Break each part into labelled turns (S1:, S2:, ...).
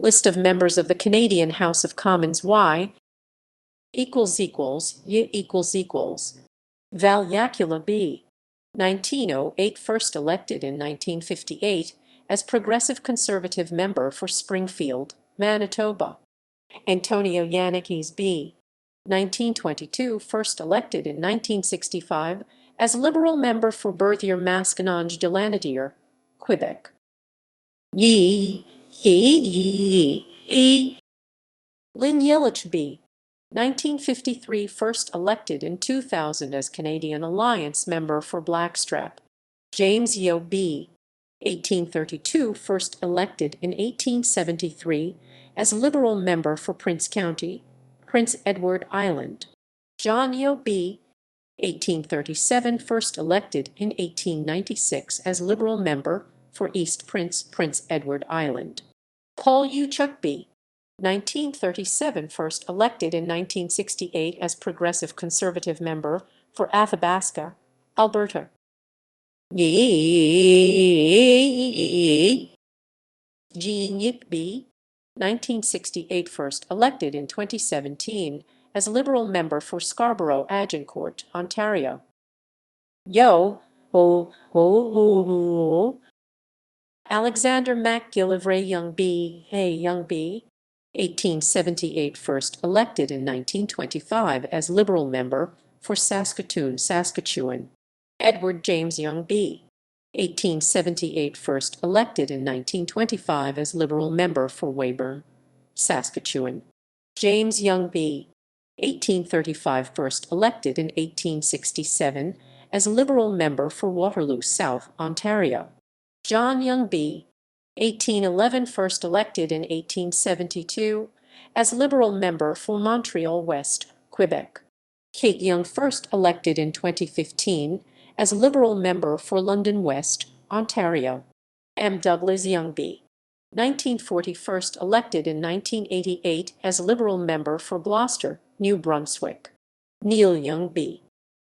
S1: List of members of the Canadian House of Commons. Y equals equals Y equals equals. Val Yacula B. 1908, first elected in 1958 as Progressive Conservative member for Springfield, Manitoba. Antonio Yanakis B. 1922, first elected in 1965 as Liberal member for Berthier, Maskinongé, delanaudière, Quebec. Lynn Yelich B. 1953, first elected in 2000 as Canadian Alliance member for Blackstrap. James Yeo B. 1832, first elected in 1873 as Liberal member for Prince County, Prince Edward Island. John Yeo B. 1837, first elected in 1896 as Liberal member for East Prince, Prince Edward Island. Paul Uchuk B. 1937, first elected in 1968 as Progressive Conservative member for Athabasca, Alberta. Jean Yip B. 1968, first elected in 2017 as Liberal member for Scarborough, Agincourt, Ontario. Yo ho ho ho ho. Alexander MacGillivray Young B. Hey Young B. 1878, first elected in 1925 as Liberal member for Saskatoon, Saskatchewan. Edward James Young B. 1878, first elected in 1925 as Liberal member for Weyburn, Saskatchewan. James Young B. 1835, first elected in 1867 as Liberal member for Waterloo South, Ontario. John Young B. 1811, first elected in 1872 as Liberal member for Montreal West, Quebec. Kate Young, first elected in 2015 as Liberal member for London West, Ontario. M. Douglas Young B. 1940, first elected in 1988 as Liberal member for Gloucester, New Brunswick. Neil Young B.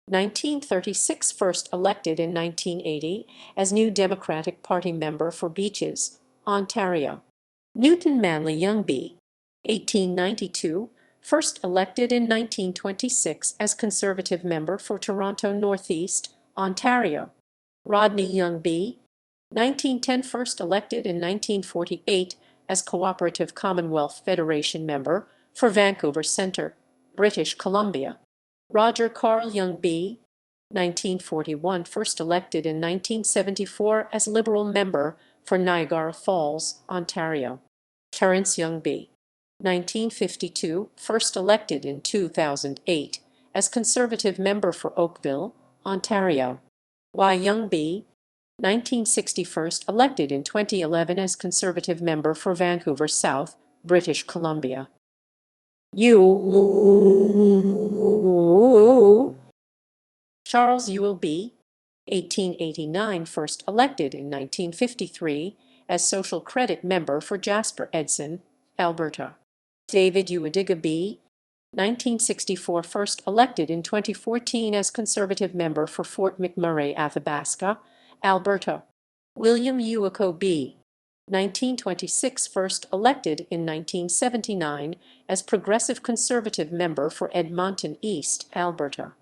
S1: 1936, first elected in 1980 as New Democratic Party member for Beaches, Ontario. Newton Manley Young B. 1892, first elected in 1926 as Conservative member for Toronto Northeast, Ontario. Rodney Young B. 1910, first elected in 1948 as Cooperative Commonwealth Federation member for Vancouver Centre, British Columbia. Roger Carl Young B. 1941, first elected in 1974 as Liberal member for Niagara Falls, Ontario. Terence Young B. 1952, first elected in 2008 as Conservative member for Oakville, Ontario. Y. Young B. 1960, first elected in 2011 as Conservative member for Vancouver South, British Columbia. Charles Ewell B. 1889, first elected in 1953 as Social Credit member for Jasper Edson, Alberta. David Uediga B. 1964, first elected in 2014 as Conservative member for Fort McMurray, Athabasca, Alberta. William Uwako B. 1926, first elected in 1979 as Progressive Conservative member for Edmonton East, Alberta.